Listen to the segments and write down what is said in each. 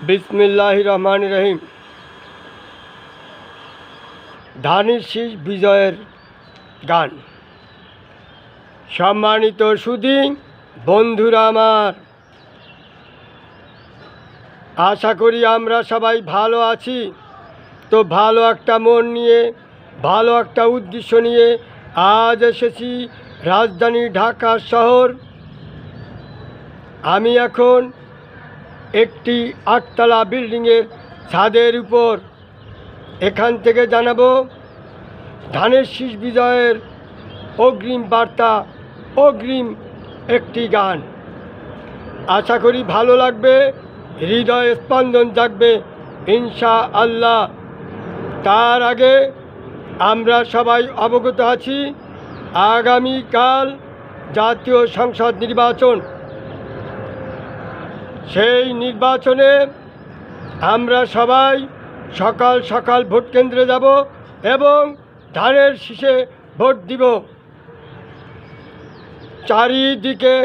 বিসমিল্লাহির রহমানির রহিম। ধানের শীষ বিজয়ের গান। সম্মানিত সুধী বন্ধুরা আমার, আশা করি আমরা সবাই ভালো আছি। তো ভালো একটা মন নিয়ে, ভালো একটা উদ্দেশ্য নিয়ে আজ এসেছি রাজধানী ঢাকা শহর। আমি এখন একটি 8তলা বিল্ডিংয়ের ছাদের উপর। এখান থেকে জানাবো ধানের শীষ বিজয়ের অগ্রিম বার্তা, অগ্রিম একটি গান। আশা করি ভালো লাগবে, হৃদয় স্পন্দন জাগবে ইনশাআল্লাহ। তার আগে আমরা সবাই অবগত আছি আগামীকাল জাতীয় সংসদ নির্বাচন। সেই নির্বাচনে আমরা সবাই সকাল সকাল ভোট কেন্দ্রে যাব এবং ধানের শীষে ভোট দিব। চারিদিকে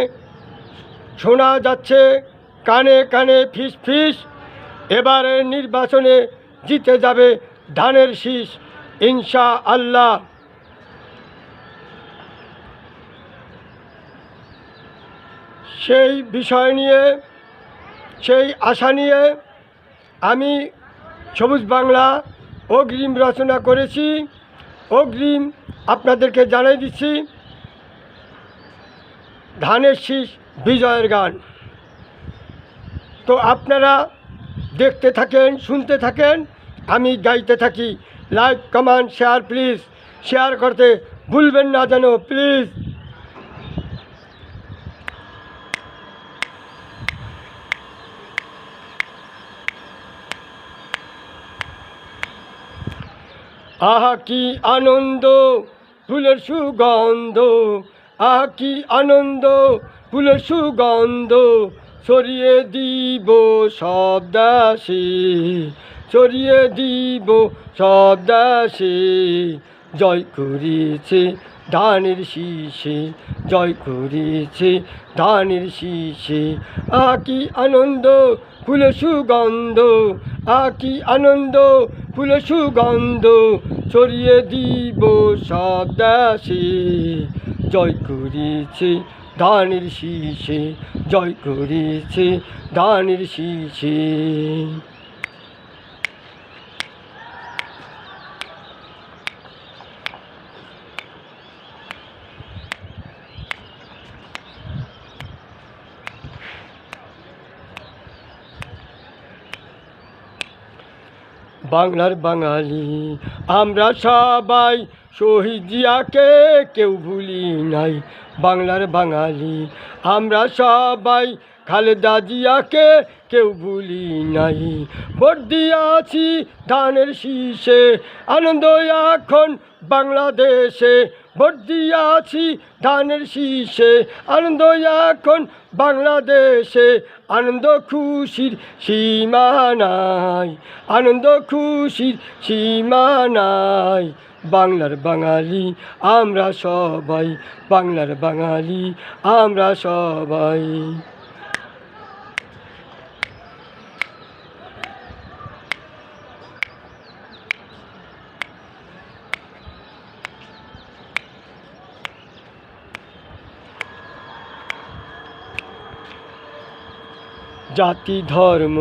শোনা যাচ্ছে কানে কানে ফিস ফিস, এবারের নির্বাচনে জিতে যাবে ধানের শীষ ইনশাআল্লাহ। সেই বিষয় নিয়ে, সেই আশা নিয়ে আমি সবুজ বাংলা অগ্রিম রচনা করেছি। অগ্রিম আপনাদেরকে জানাই দিচ্ছি ধানের শীষ বিজয়ের গান। তো আপনারা দেখতে থাকেন, শুনতে থাকেন, আমি গাইতে থাকি। Like, comment, share, please share করতে ভুলবেন না যেন, প্লিজ। আহা কি আনন্দ ফুলের সুগন্ধ, আহা কি আনন্দ ফুলের সুগন্ধ, ছড়িয়ে দিব সব দেশে, ছড়িয়ে দিব সব দেশে। জয় করেছে ধানের শীষে, জয় করেছে ধানের শীষে। আহা কি আনন্দ ফুলের সুগন্ধ, আহা কি আনন্দ ফুলের সুগন্ধ, ছড়িয়ে দিব সব দেশে। জয় করেছে ধানের শীষে, জয় করেছে ধানের শীষে। বাংলার বাঙালি আমরা সবাই, শহীদ জিয়াকে কেউ ভুলি নাই। বাংলার বাঙালি আমরা সবাই, খালেদা জিয়াকে কেউ ভুলি নাই। ভোট দিয়াছি ধানের শীষে, আনন্দ এখন বাংলাদেশে। ভোট দিয়াছি ধানের শীষে, আনন্দ এখন বাংলাদেশে। আনন্দ খুশির সীমা নাই, আনন্দ খুশির সীমা নাই। বাংলার বাঙালি আমরা সবাই, বাংলার বাঙালি আমরা সবাই। জাতি ধর্ম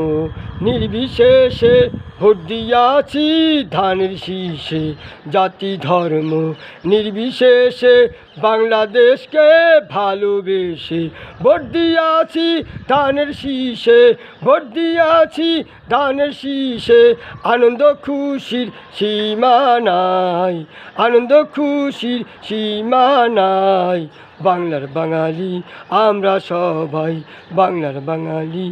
নির্বিশেষে ভোট দিয়াছি ধানের শীষে। জাতি ধর্ম নির্বিশেষে বাংলাদেশকে ভালোবেসে ভোট দিয়াছি ধানের শীষে, ভোট দিয়াছি ধানের শীষে। আনন্দ খুশির সীমা নাই, আনন্দ খুশির সীমা নাই। বাংলার বাঙালি আমরা সবাই, বাংলার বাঙালি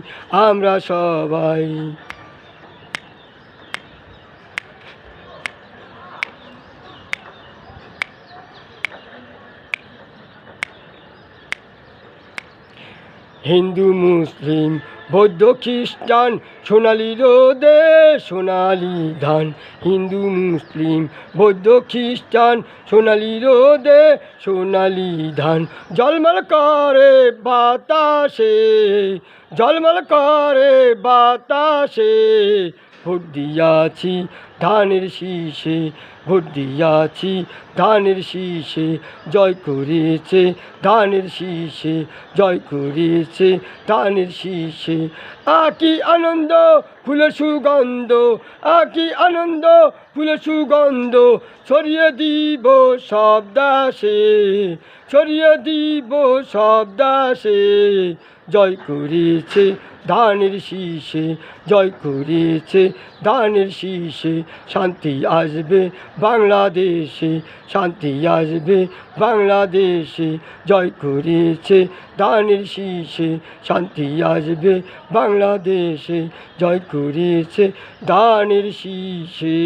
আমরা সবাই। হিন্দু মুসলিম বৌদ্ধ খ্রিস্টান সোনালি রোদে সোনালি ধান। হিন্দু মুসলিম বৌদ্ধ খ্রিস্টান সোনালি রোদে সোনালি ধান। ঝলমল করে বাতাসে, ঝলমল করে বাতাসে, ভোট দিয়াছি ধানের শীষে, ভোট দিয়াছি ধানের শীষে, জয় করেছে ধানের শীষে, জয় করেছে ধানের শীষে। আকি আনন্দ ফুলের সুগন্ধ, আকি আনন্দ ফুলের সুগন্ধ, ছড়িয়ে দিব সব দাসে, ছড়িয়ে দিব সব দাসে, জয় করেছে ধানের শীষে, জয় করেছে ধানের শীষে। শান্তি আসবে বাংলাদেশে, শান্তি আসবে বাংলাদেশে, জয় করেছে ধানের শীষে, শান্তি আসবে বাংলাদেশে, জয় করেছে ধানের শীষে।